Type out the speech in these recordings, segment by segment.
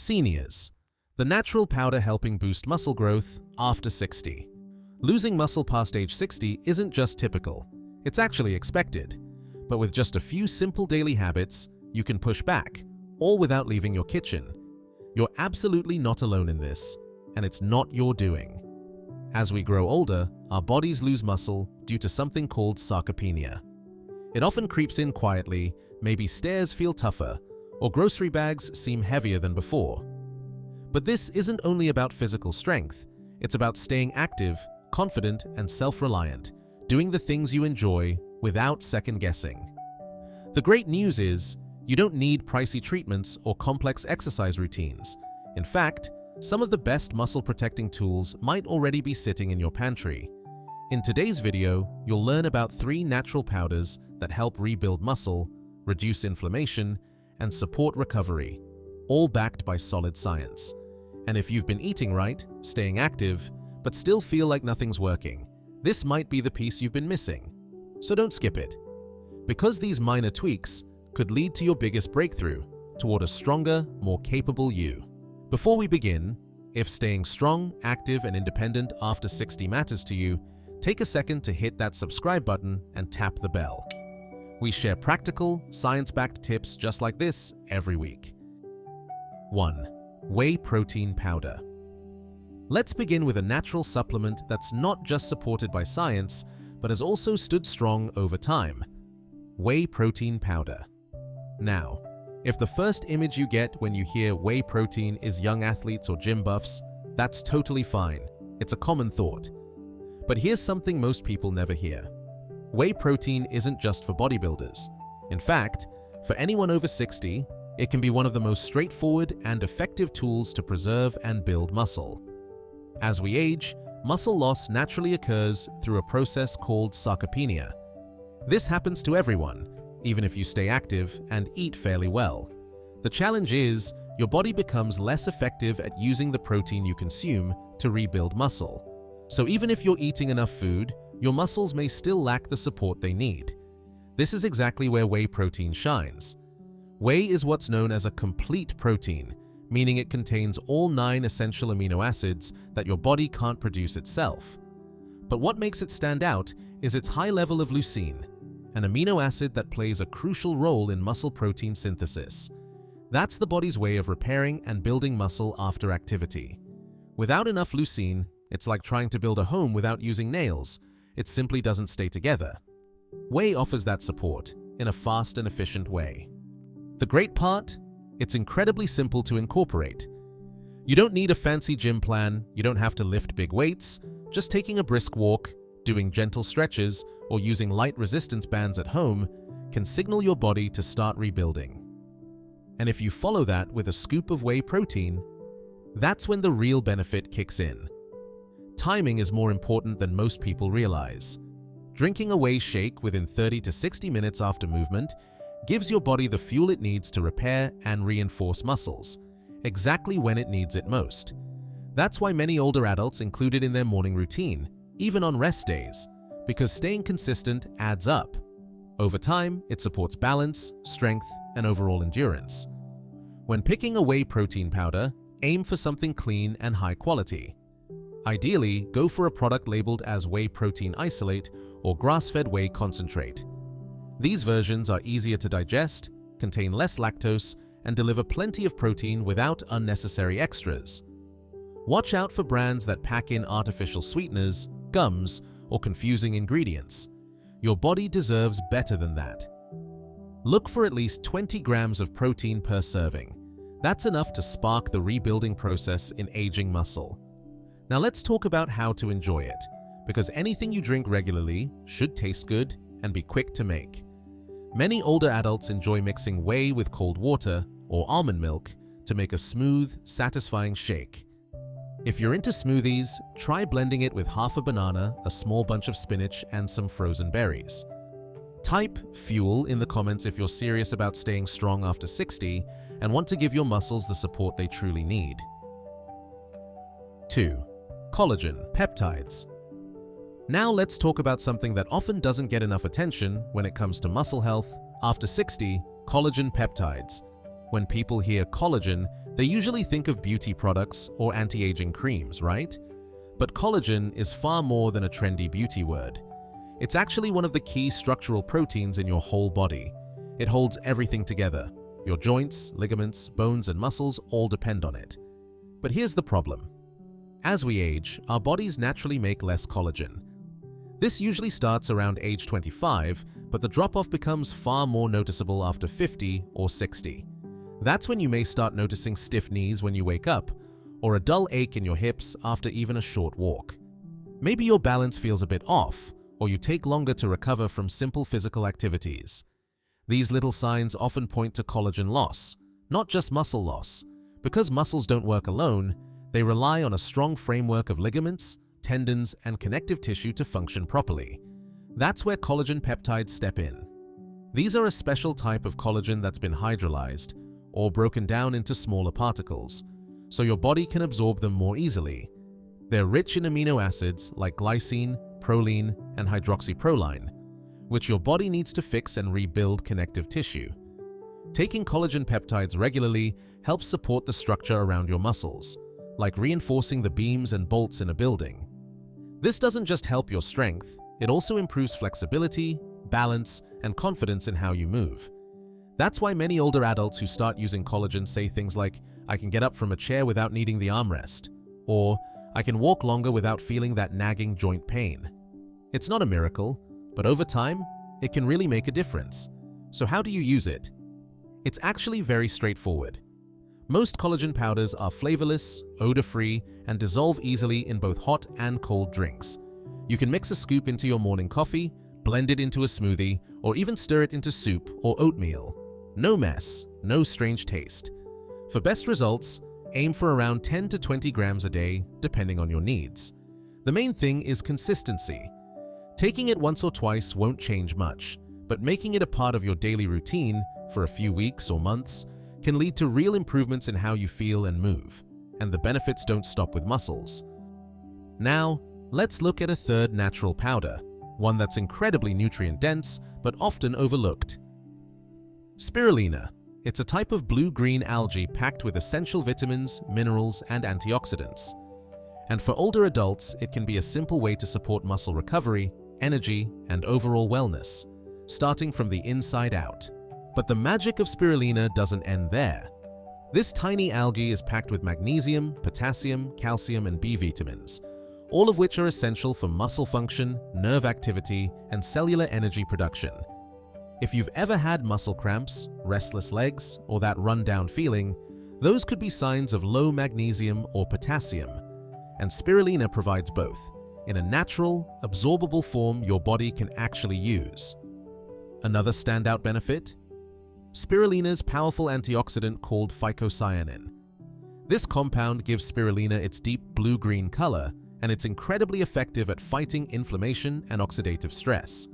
Seniors, the natural powder helping boost muscle growth after 60. Losing muscle past age 60 isn't just typical, it's actually expected. But with just a few simple daily habits, you can push back, all without leaving your kitchen. You're absolutely not alone in this, and it's not your doing. As we grow older, our bodies lose muscle due to something called sarcopenia. It often creeps in quietly, maybe stairs feel tougher, or grocery bags seem heavier than before. But this isn't only about physical strength, it's about staying active, confident, and self-reliant, doing the things you enjoy without second-guessing. The great news is, you don't need pricey treatments or complex exercise routines. In fact, some of the best muscle-protecting tools might already be sitting in your pantry. In today's video, you'll learn about 3 natural powders that help rebuild muscle, reduce inflammation, and support recovery, all backed by solid science. And if you've been eating right, staying active, but still feel like nothing's working, this might be the piece you've been missing. So don't skip it, because these minor tweaks could lead to your biggest breakthrough toward a stronger, more capable you. Before we begin, if staying strong, active, and independent after 60 matters to you, take a second to hit that subscribe button and tap the bell. We share practical, science-backed tips just like this every week. 1. Whey protein powder. Let's begin with a natural supplement that's not just supported by science, but has also stood strong over time. Whey protein powder. Now, if the first image you get when you hear whey protein is young athletes or gym buffs, that's totally fine. It's a common thought. But here's something most people never hear. Whey protein isn't just for bodybuilders. In fact, for anyone over 60, it can be one of the most straightforward and effective tools to preserve and build muscle. As we age, muscle loss naturally occurs through a process called sarcopenia. This happens to everyone, even if you stay active and eat fairly well. The challenge is, your body becomes less effective at using the protein you consume to rebuild muscle. So even if you're eating enough food, your muscles may still lack the support they need. This is exactly where whey protein shines. Whey is what's known as a complete protein, meaning it contains all 9 essential amino acids that your body can't produce itself. But what makes it stand out is its high level of leucine, an amino acid that plays a crucial role in muscle protein synthesis. That's the body's way of repairing and building muscle after activity. Without enough leucine, it's like trying to build a home without using nails. It simply doesn't stay together. Whey offers that support in a fast and efficient way. The great part? It's incredibly simple to incorporate. You don't need a fancy gym plan, you don't have to lift big weights. Just taking a brisk walk, doing gentle stretches, or using light resistance bands at home can signal your body to start rebuilding. And if you follow that with a scoop of whey protein, that's when the real benefit kicks in. Timing is more important than most people realize. Drinking a whey shake within 30 to 60 minutes after movement gives your body the fuel it needs to repair and reinforce muscles, exactly when it needs it most. That's why many older adults include it in their morning routine, even on rest days, because staying consistent adds up. Over time, it supports balance, strength, and overall endurance. When picking a whey protein powder, aim for something clean and high quality. Ideally, go for a product labeled as whey protein isolate or grass-fed whey concentrate. These versions are easier to digest, contain less lactose, and deliver plenty of protein without unnecessary extras. Watch out for brands that pack in artificial sweeteners, gums, or confusing ingredients. Your body deserves better than that. Look for at least 20 grams of protein per serving. That's enough to spark the rebuilding process in aging muscle. Now let's talk about how to enjoy it, because anything you drink regularly should taste good and be quick to make. Many older adults enjoy mixing whey with cold water or almond milk to make a smooth, satisfying shake. If you're into smoothies, try blending it with half a banana, a small bunch of spinach, and some frozen berries. Type "fuel" in the comments if you're serious about staying strong after 60 and want to give your muscles the support they truly need. 2. Collagen peptides. Now let's talk about something that often doesn't get enough attention when it comes to muscle health. After 60, collagen peptides. When people hear collagen, They usually think of beauty products or anti-aging creams, right? But collagen is far more than a trendy beauty word. It's actually one of the key structural proteins in your whole body. It holds everything together. Your joints, ligaments, bones, and muscles all depend on it. But here's the problem. As we age, our bodies naturally make less collagen. This usually starts around age 25, but the drop-off becomes far more noticeable after 50 or 60. That's when you may start noticing stiff knees when you wake up, or a dull ache in your hips after even a short walk. Maybe your balance feels a bit off, or you take longer to recover from simple physical activities. These little signs often point to collagen loss, not just muscle loss. Because muscles don't work alone, they rely on a strong framework of ligaments, tendons, and connective tissue to function properly. That's where collagen peptides step in. These are a special type of collagen that's been hydrolyzed, or broken down into smaller particles, so your body can absorb them more easily. They're rich in amino acids like glycine, proline, and hydroxyproline, which your body needs to fix and rebuild connective tissue. Taking collagen peptides regularly helps support the structure around your muscles, like reinforcing the beams and bolts in a building. This doesn't just help your strength, it also improves flexibility, balance, and confidence in how you move. That's why many older adults who start using collagen say things like, "I can get up from a chair without needing the armrest," or "I can walk longer without feeling that nagging joint pain." It's not a miracle, but over time, it can really make a difference. So how do you use it? It's actually very straightforward. Most collagen powders are flavorless, odor-free, and dissolve easily in both hot and cold drinks. You can mix a scoop into your morning coffee, blend it into a smoothie, or even stir it into soup or oatmeal. No mess, no strange taste. For best results, aim for around 10 to 20 grams a day, depending on your needs. The main thing is consistency. Taking it once or twice won't change much, but making it a part of your daily routine for a few weeks or months can lead to real improvements in how you feel and move, and the benefits don't stop with muscles. Now, let's look at a third natural powder, one that's incredibly nutrient-dense but often overlooked. Spirulina. It's a type of blue-green algae packed with essential vitamins, minerals, and antioxidants. And for older adults, it can be a simple way to support muscle recovery, energy, and overall wellness, starting from the inside out. But the magic of spirulina doesn't end there. This tiny algae is packed with magnesium, potassium, calcium, and B vitamins, all of which are essential for muscle function, nerve activity, and cellular energy production. If you've ever had muscle cramps, restless legs, or that run-down feeling, those could be signs of low magnesium or potassium. And spirulina provides both, in a natural, absorbable form your body can actually use. Another standout benefit? Spirulina's powerful antioxidant called phycocyanin. This compound gives spirulina its deep blue-green color, and it's incredibly effective at fighting inflammation and oxidative stress.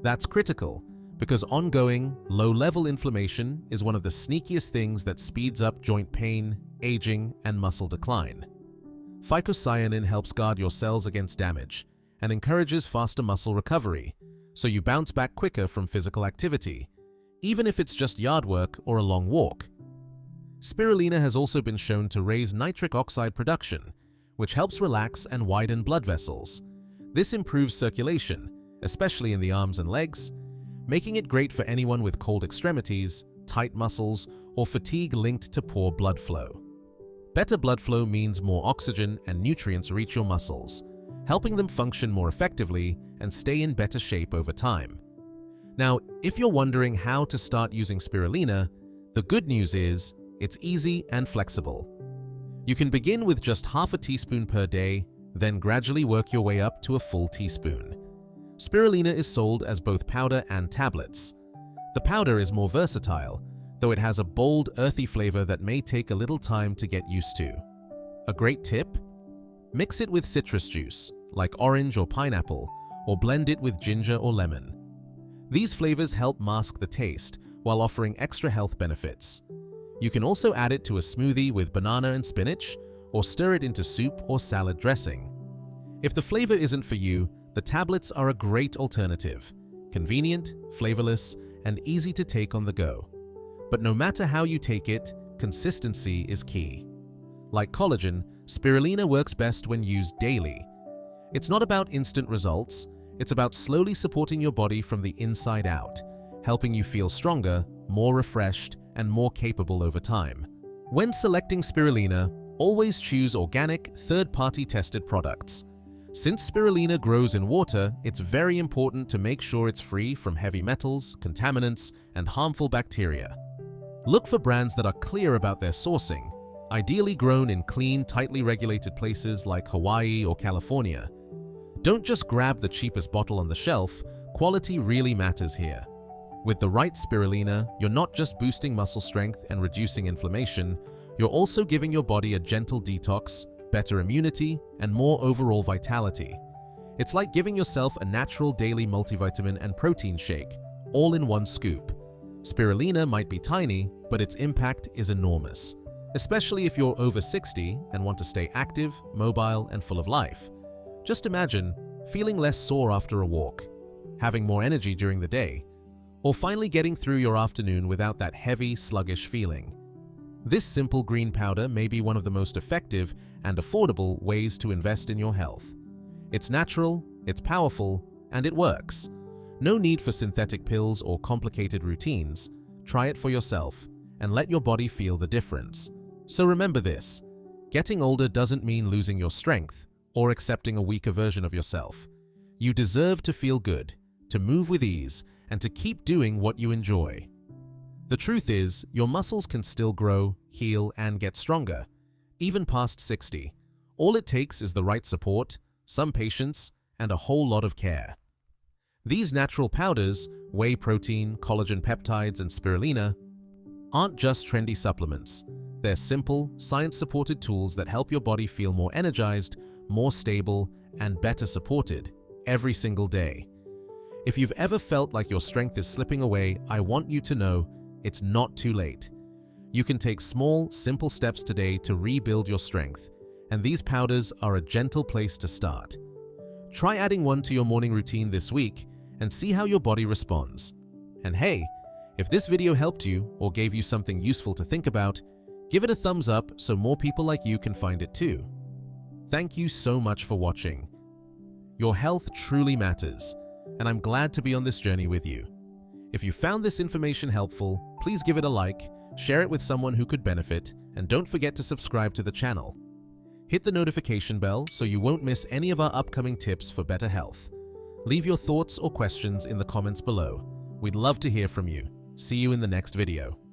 That's critical, because ongoing, low-level inflammation is one of the sneakiest things that speeds up joint pain, aging, and muscle decline. Phycocyanin helps guard your cells against damage and encourages faster muscle recovery, so you bounce back quicker from physical activity, even if it's just yard work or a long walk. Spirulina has also been shown to raise nitric oxide production, which helps relax and widen blood vessels. This improves circulation, especially in the arms and legs, making it great for anyone with cold extremities, tight muscles, or fatigue linked to poor blood flow. Better blood flow means more oxygen and nutrients reach your muscles, helping them function more effectively and stay in better shape over time. Now, if you're wondering how to start using spirulina, the good news is it's easy and flexible. You can begin with just half a teaspoon per day, then gradually work your way up to a full teaspoon. Spirulina is sold as both powder and tablets. The powder is more versatile, though it has a bold, earthy flavor that may take a little time to get used to. A great tip? Mix it with citrus juice, like orange or pineapple, or blend it with ginger or lemon. These flavors help mask the taste while offering extra health benefits. You can also add it to a smoothie with banana and spinach, or stir it into soup or salad dressing. If the flavor isn't for you, the tablets are a great alternative, convenient, flavorless, and easy to take on the go. But no matter how you take it, consistency is key. Like collagen, spirulina works best when used daily. It's not about instant results, it's about slowly supporting your body from the inside out, helping you feel stronger, more refreshed, and more capable over time. When selecting spirulina, always choose organic, third-party tested products. Since spirulina grows in water, it's very important to make sure it's free from heavy metals, contaminants, and harmful bacteria. Look for brands that are clear about their sourcing, ideally grown in clean, tightly regulated places like Hawaii or California. Don't just grab the cheapest bottle on the shelf, quality really matters here. With the right spirulina, you're not just boosting muscle strength and reducing inflammation, you're also giving your body a gentle detox, better immunity, and more overall vitality. It's like giving yourself a natural daily multivitamin and protein shake, all in one scoop. Spirulina might be tiny, but its impact is enormous, especially if you're over 60 and want to stay active, mobile, and full of life. Just imagine feeling less sore after a walk, having more energy during the day, or finally getting through your afternoon without that heavy, sluggish feeling. This simple green powder may be one of the most effective and affordable ways to invest in your health. It's natural, it's powerful, and it works. No need for synthetic pills or complicated routines. Try it for yourself and let your body feel the difference. So remember this: getting older doesn't mean losing your strength or accepting a weaker version of yourself. You deserve to feel good, to move with ease, and to keep doing what you enjoy. The truth is, your muscles can still grow, heal, and get stronger, even past 60. All it takes is the right support, some patience, and a whole lot of care. These natural powders, whey protein, collagen peptides, and spirulina, aren't just trendy supplements. They're simple, science-supported tools that help your body feel more energized, more stable, and better supported every single day. If you've ever felt like your strength is slipping away, I want you to know it's not too late. You can take small, simple steps today to rebuild your strength, and these powders are a gentle place to start. Try adding one to your morning routine this week and see how your body responds. And hey, if this video helped you or gave you something useful to think about, give it a thumbs up so more people like you can find it too. Thank you so much for watching. Your health truly matters, and I'm glad to be on this journey with you. If you found this information helpful, please give it a like, share it with someone who could benefit, and don't forget to subscribe to the channel. Hit the notification bell so you won't miss any of our upcoming tips for better health. Leave your thoughts or questions in the comments below. We'd love to hear from you. See you in the next video.